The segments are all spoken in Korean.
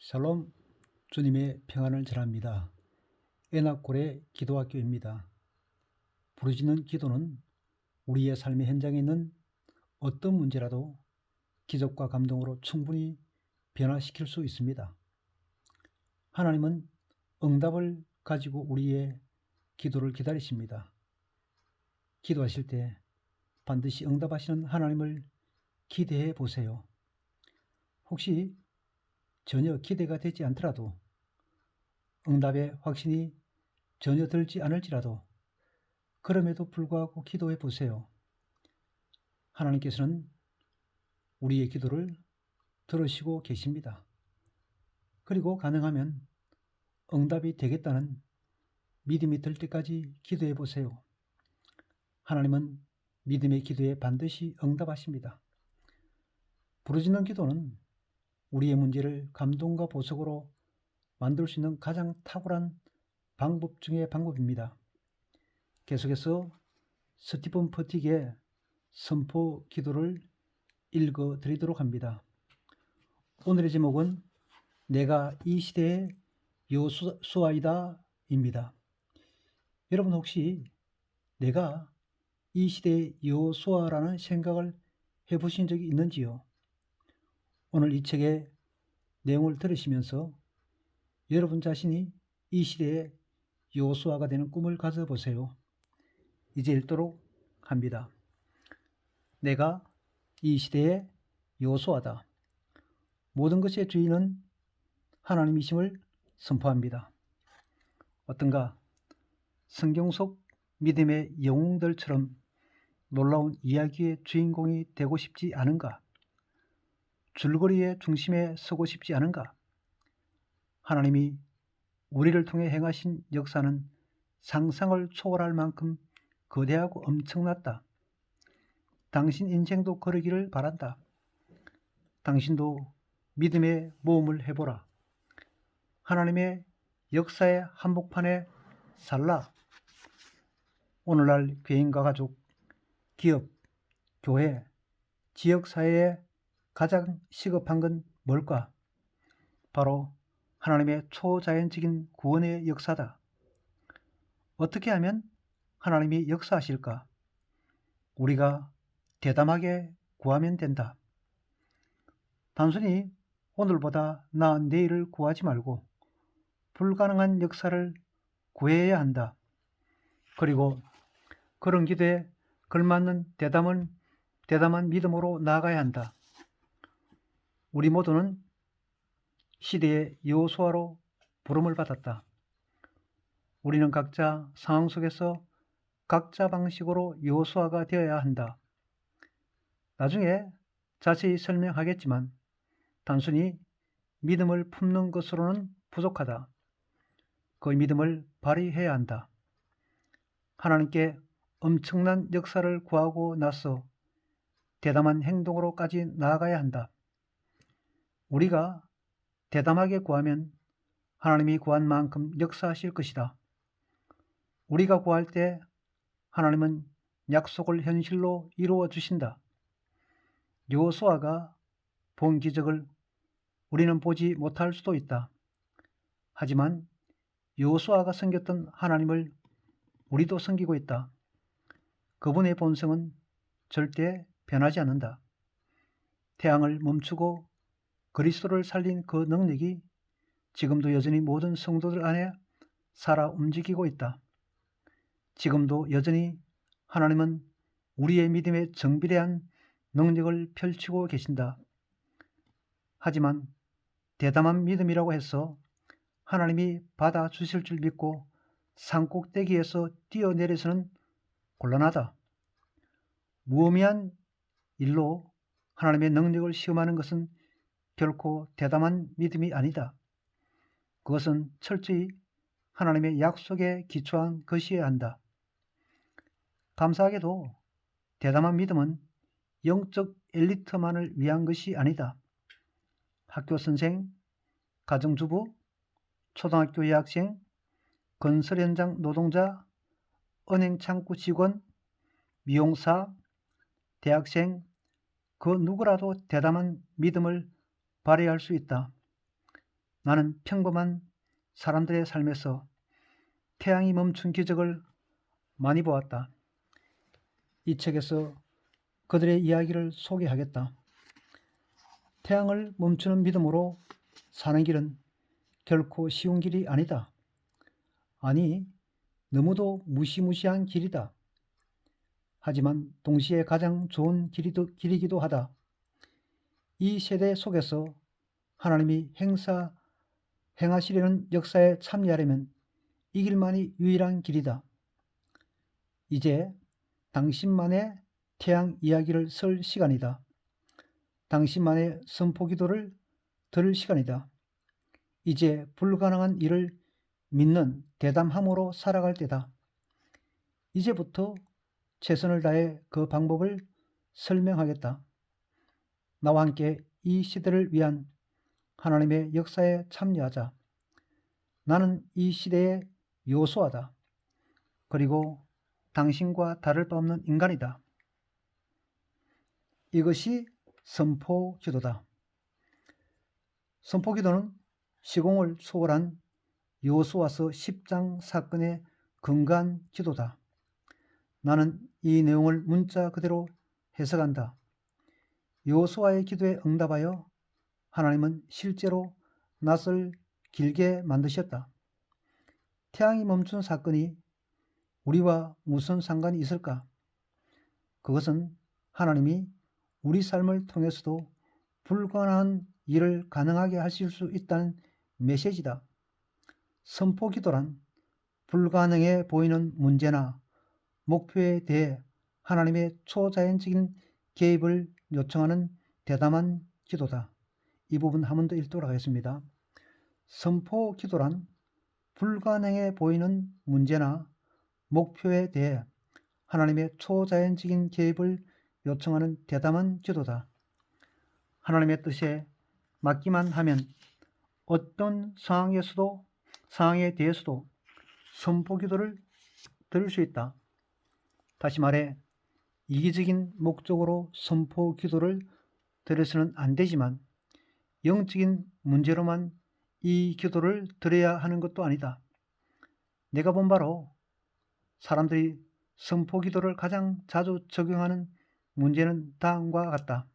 샬롬, 주님의 평안을 전합니다. 에나골의 기도학교입니다. 부르짖는 기도는 우리의 삶의 현장에 있는 어떤 문제라도 기적과 감동으로 충분히 변화시킬 수 있습니다. 하나님은 응답을 가지고 우리의 기도를 기다리십니다. 기도하실 때 반드시 응답하시는 하나님을 기대해 보세요. 혹시 전혀 기대가 되지 않더라도, 응답의 확신이 전혀 들지 않을지라도 그럼에도 불구하고 기도해 보세요. 하나님께서는 우리의 기도를 들으시고 계십니다. 그리고 가능하면 응답이 되겠다는 믿음이 들 때까지 기도해 보세요. 하나님은 믿음의 기도에 반드시 응답하십니다. 부르짖는 기도는 우리의 문제를 감동과 보석으로 만들 수 있는 가장 탁월한 방법 중의 방법입니다. 계속해서 스티븐 퍼틱의 선포 기도를 읽어 드리도록 합니다. 오늘의 제목은 내가 이 시대의 여호수아이다 입니다. 여러분 혹시 내가 이 시대의 여호수아라는 생각을 해보신 적이 있는지요? 오늘 이 책의 내용을 들으시면서 여러분 자신이 이 시대의 여호수아가 되는 꿈을 가져보세요. 이제 읽도록 합니다. 내가 이 시대의 여호수아다. 모든 것의 주인은 하나님이심을 선포합니다. 어떤가? 성경 속 믿음의 영웅들처럼 놀라운 이야기의 주인공이 되고 싶지 않은가? 줄거리의 중심에 서고 싶지 않은가? 하나님이 우리를 통해 행하신 역사는 상상을 초월할 만큼 거대하고 엄청났다. 당신 인생도 그러기를 바란다. 당신도 믿음의 모험을 해보라. 하나님의 역사의 한복판에 살라. 오늘날 개인과 가족, 기업, 교회, 지역사회에 가장 시급한 건 뭘까? 바로 하나님의 초자연적인 구원의 역사다. 어떻게 하면 하나님이 역사하실까? 우리가 대담하게 구하면 된다. 단순히 오늘보다 나은 내일을 구하지 말고 불가능한 역사를 구해야 한다. 그리고 그런 기도에 걸맞는 대담한 믿음으로 나아가야 한다. 우리 모두는 시대의 여호수아로 부름을 받았다. 우리는 각자 상황 속에서 각자 방식으로 여호수아가 되어야 한다. 나중에 자세히 설명하겠지만 단순히 믿음을 품는 것으로는 부족하다. 그 믿음을 발휘해야 한다. 하나님께 엄청난 역사를 구하고 나서 대담한 행동으로까지 나아가야 한다. 우리가 대담하게 구하면 하나님이 구한 만큼 역사하실 것이다. 우리가 구할 때 하나님은 약속을 현실로 이루어 주신다. 여호수아가 본 기적을 우리는 보지 못할 수도 있다. 하지만 여호수아가 섬겼던 하나님을 우리도 섬기고 있다. 그분의 본성은 절대 변하지 않는다. 태양을 멈추고 그리스도를 살린 그 능력이 지금도 여전히 모든 성도들 안에 살아 움직이고 있다. 지금도 여전히 하나님은 우리의 믿음에 정비대한 능력을 펼치고 계신다. 하지만 대담한 믿음이라고 해서 하나님이 받아주실 줄 믿고 산꼭대기에서 뛰어내려서는 곤란하다. 무의미한 일로 하나님의 능력을 시험하는 것은 결코 대담한 믿음이 아니다. 그것은 철저히 하나님의 약속에 기초한 것이어야 한다. 감사하게도 대담한 믿음은 영적 엘리트만을 위한 것이 아니다. 학교 선생, 가정주부, 초등학교 여학생, 건설 현장 노동자, 은행 창구 직원, 미용사, 대학생, 그 누구라도 대담한 믿음을 발휘할 수 있다. 나는 평범한 사람들의 삶에서 태양이 멈춘 기적을 많이 보았다. 이 책에서 그들의 이야기를 소개하겠다. 태양을 멈추는 믿음으로 사는 길은 결코 쉬운 길이 아니다. 아니, 너무도 무시무시한 길이다. 하지만 동시에 가장 좋은 길이기도 하다. 이 세대 속에서 하나님이 행하시려는 역사에 참여하려면 이 길만이 유일한 길이다. 이제 당신만의 태양 이야기를 쓸 시간이다. 당신만의 선포 기도를 들을 시간이다. 이제 불가능한 일을 믿는 대담함으로 살아갈 때다. 이제부터 최선을 다해 그 방법을 설명하겠다. 나와 함께 이 시대를 위한 하나님의 역사에 참여하자. 나는 이 시대의 요소하다. 그리고 당신과 다를 바 없는 인간이다. 이것이 선포 기도다. 선포 기도는 시공을 초월한 여호수아서 10장 사건의 근간 기도다. 나는 이 내용을 문자 그대로 해석한다. 여호수아의 기도에 응답하여 하나님은 실제로 낯을 길게 만드셨다. 태양이 멈춘 사건이 우리와 무슨 상관이 있을까? 그것은 하나님이 우리 삶을 통해서도 불가능한 일을 가능하게 하실 수 있다는 메시지다. 선포 기도란 불가능해 보이는 문제나 목표에 대해 하나님의 초자연적인 개입을 요청하는 대담한 기도다. 이 부분 한 번 더 읽도록 하겠습니다. 선포 기도란 불가능해 보이는 문제나 목표에 대해 하나님의 초자연적인 개입을 요청하는 대담한 기도다. 하나님의 뜻에 맡기만 하면 어떤 상황에 대해서도 선포 기도를 드릴 수 있다. 다시 말해 이기적인 목적으로 선포 기도를 드려서는 안 되지만 영적인 문제로만 이 기도를 드려야 하는 것도 아니다. 내가 본 바로 사람들이 선포 기도를 가장 자주 적용하는 문제는 다음과 같다.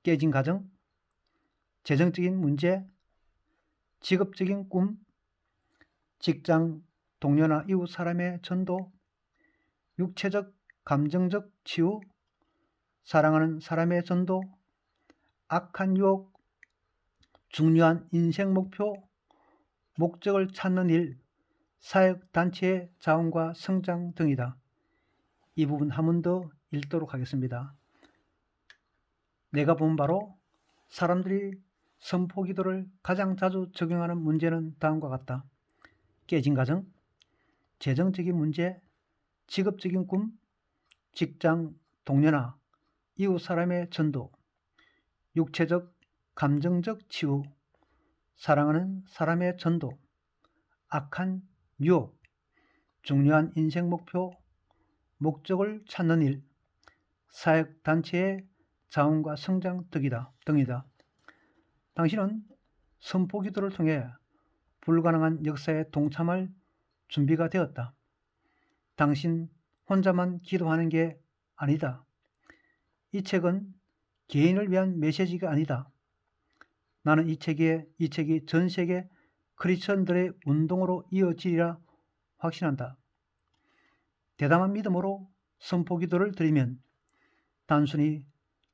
깨진 가정, 재정적인 문제, 직업적인 꿈, 직장 동료나 이웃 사람의 전도, 육체적, 감정적 치유, 사랑하는 사람의 전도, 악한 유혹, 중요한 인생 목표, 목적을 찾는 일, 사역단체의 자원과 성장 등이다. 이 부분 한 번 더 읽도록 하겠습니다. 내가 본 바로 사람들이 선포 기도를 가장 자주 적용하는 문제는 다음과 같다. 깨진 가정, 재정적인 문제, 직업적인 꿈, 직장 동료나 이웃 사람의 전도, 육체적, 감정적 치유, 사랑하는 사람의 전도, 악한 유혹, 중요한 인생 목표, 목적을 찾는 일, 사역단체의 자원과 성장 등이다. 당신은 선포 기도를 통해 불가능한 역사에 동참할 준비가 되었다. 당신 혼자만 기도하는 게 아니다. 이 책은 개인을 위한 메시지가 아니다. 나는 이 책이 전 세계 크리스천들의 운동으로 이어지리라 확신한다. 대담한 믿음으로 선포 기도를 드리면 단순히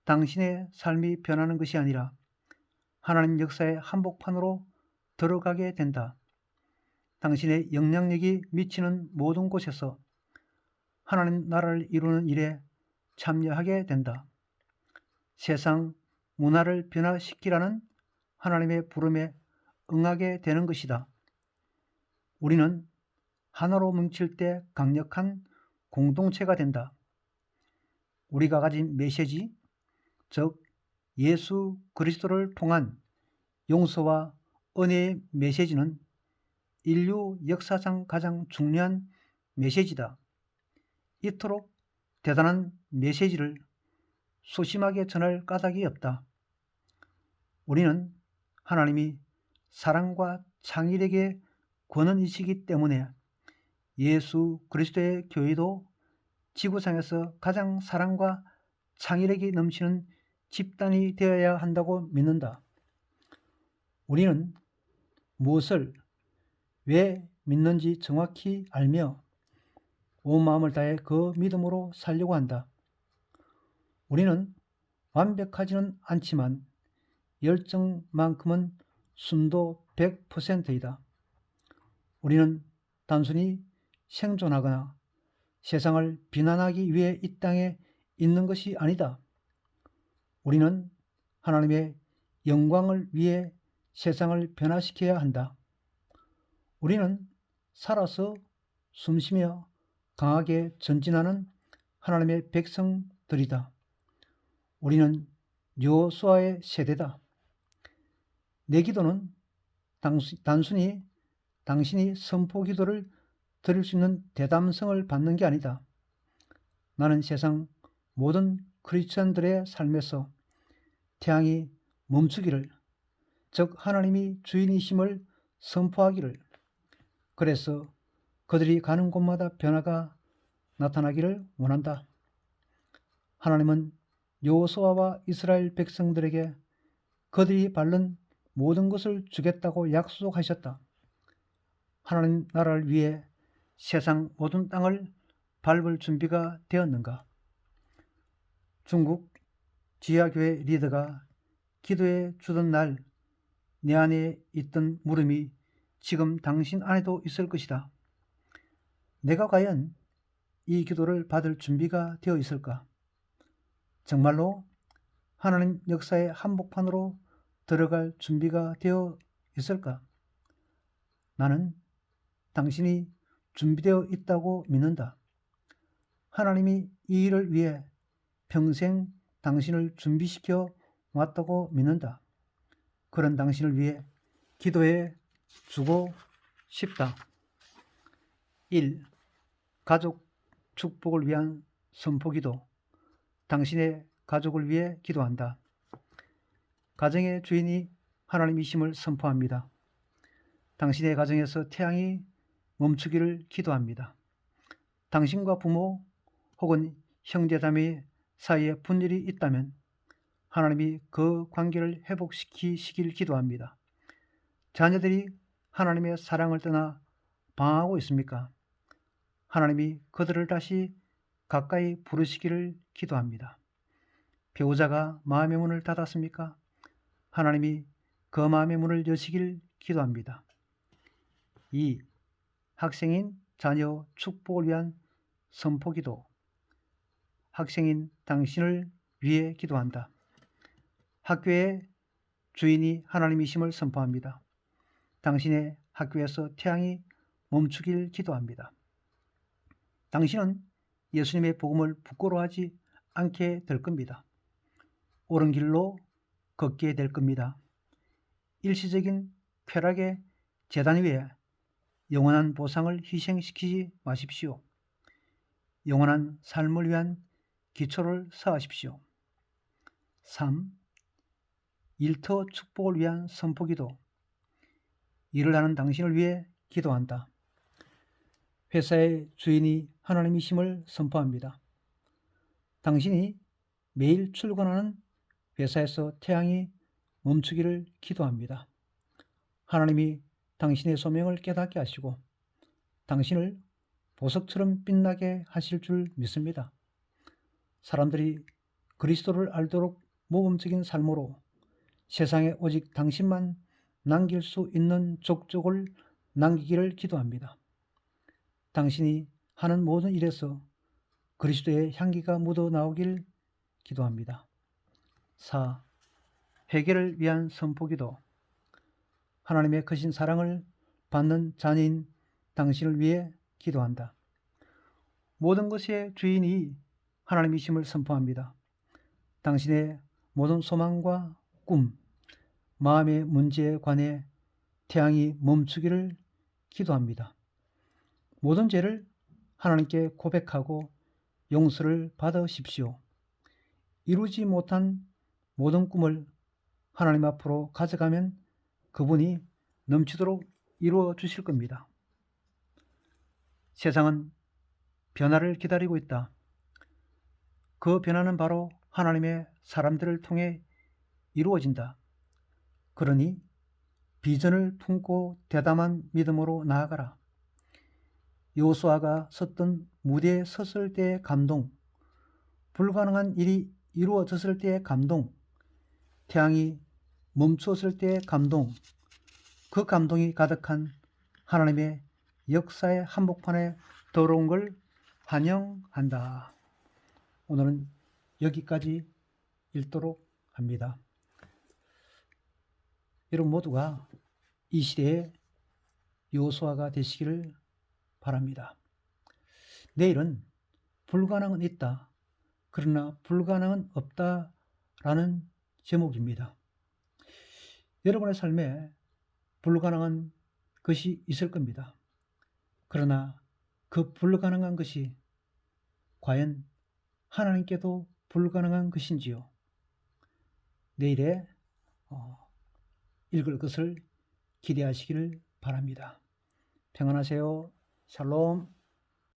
당신의 삶이 변하는 것이 아니라 하나님 역사의 한복판으로 들어가게 된다. 당신의 영향력이 미치는 모든 곳에서 하나님 나라를 이루는 일에 참여하게 된다. 세상 문화를 변화시키라는 하나님의 부름에 응하게 되는 것이다. 우리는 하나로 뭉칠 때 강력한 공동체가 된다. 우리가 가진 메시지, 즉 예수 그리스도를 통한 용서와 은혜의 메시지는 인류 역사상 가장 중요한 메시지다. 이토록 대단한 메시지를 소심하게 전할 까닭이 없다. 우리는 하나님이 사랑과 창의력의 권원이시기 때문에 예수 그리스도의 교회도 지구상에서 가장 사랑과 창의력이 넘치는 집단이 되어야 한다고 믿는다. 우리는 무엇을 왜 믿는지 정확히 알며 온 마음을 다해 그 믿음으로 살려고 한다. 우리는 완벽하지는 않지만 열정만큼은 순도 100%이다. 우리는 단순히 생존하거나 세상을 비난하기 위해 이 땅에 있는 것이 아니다. 우리는 하나님의 영광을 위해 세상을 변화시켜야 한다. 우리는 살아서 숨쉬며 강하게 전진하는 하나님의 백성들이다. 우리는 여호수아의 세대다. 내 기도는 단순히 당신이 선포 기도를 드릴 수 있는 대담성을 받는 게 아니다. 나는 세상 모든 크리스천들의 삶에서 태양이 멈추기를, 즉 하나님이 주인이심을 선포하기를, 그래서 그들이 가는 곳마다 변화가 나타나기를 원한다. 하나님은 여호수아와 이스라엘 백성들에게 그들이 밟는 모든 것을 주겠다고 약속하셨다. 하나님 나라를 위해 세상 모든 땅을 밟을 준비가 되었는가? 중국 지하교회 리더가 기도해 주던 날 내 안에 있던 물음이 지금 당신 안에도 있을 것이다. 내가 과연 이 기도를 받을 준비가 되어 있을까? 정말로 하나님 역사의 한복판으로 들어갈 준비가 되어 있을까? 나는 당신이 준비되어 있다고 믿는다. 하나님이 이 일을 위해 평생 당신을 준비시켜 왔다고 믿는다. 그런 당신을 위해 기도해 주고 싶다. 1. 가족 축복을 위한 선포기도. 당신의 가족을 위해 기도한다. 가정의 주인이 하나님이심을 선포합니다. 당신의 가정에서 태양이 멈추기를 기도합니다. 당신과 부모 혹은 형제자매 사이에 분열이 있다면 하나님이 그 관계를 회복시키시길 기도합니다. 자녀들이 하나님의 사랑을 떠나 방황하고 있습니까? 하나님이 그들을 다시 가까이 부르시기를 기도합니다. 배우자가 마음의 문을 닫았습니까? 하나님이 그 마음의 문을 여시길 기도합니다. 2. 학생인 자녀 축복을 위한 선포기도. 학생인 당신을 위해 기도한다. 학교의 주인이 하나님이심을 선포합니다. 당신의 학교에서 태양이 멈추길 기도합니다. 당신은 예수님의 복음을 부끄러워하지 않게 될 겁니다. 옳은 길로 걷게 될 겁니다. 일시적인 쾌락의 재단 위에 영원한 보상을 희생시키지 마십시오. 영원한 삶을 위한 기초를 쌓으십시오. 3. 일터 축복을 위한 선포기도. 일을 하는 당신을 위해 기도한다. 회사의 주인이 하나님이심을 선포합니다. 당신이 매일 출근하는 회사에서 태양이 멈추기를 기도합니다. 하나님이 당신의 소명을 깨닫게 하시고 당신을 보석처럼 빛나게 하실 줄 믿습니다. 사람들이 그리스도를 알도록 모범적인 삶으로 세상에 오직 당신만 남길 수 있는 족적을 남기기를 기도합니다. 당신이 하는 모든 일에서 그리스도의 향기가 묻어 나오길 기도합니다. 4. 회개를 위한 선포기도. 하나님의 크신 사랑을 받는 자녀인 당신을 위해 기도한다. 모든 것의 주인이 하나님이심을 선포합니다. 당신의 모든 소망과 꿈, 마음의 문제에 관해 태양이 멈추기를 기도합니다. 모든 죄를 하나님께 고백하고 용서를 받으십시오. 이루지 못한 모든 꿈을 하나님 앞으로 가져가면 그분이 넘치도록 이루어 주실 겁니다. 세상은 변화를 기다리고 있다. 그 변화는 바로 하나님의 사람들을 통해 이루어진다. 그러니 비전을 품고 대담한 믿음으로 나아가라. 여호수아가 섰던 무대에 섰을 때의 감동, 불가능한 일이 이루어졌을 때의 감동, 태양이 멈추었을 때의 감동, 그 감동이 가득한 하나님의 역사의 한복판에 들어온 걸 환영한다. 오늘은 여기까지 읽도록 합니다. 여러분 모두가 이 시대의 여호수아가 되시기를 바랍니다. 내일은 불가능은 있다. 그러나 불가능은 없다라는 제목입니다. 여러분의 삶에 불가능한 것이 있을 겁니다. 그러나 그 불가능한 것이 과연 하나님께도 불가능한 것인지요? 내일에 읽을 것을 기대하시기를 바랍니다. 평안하세요. 샬롬.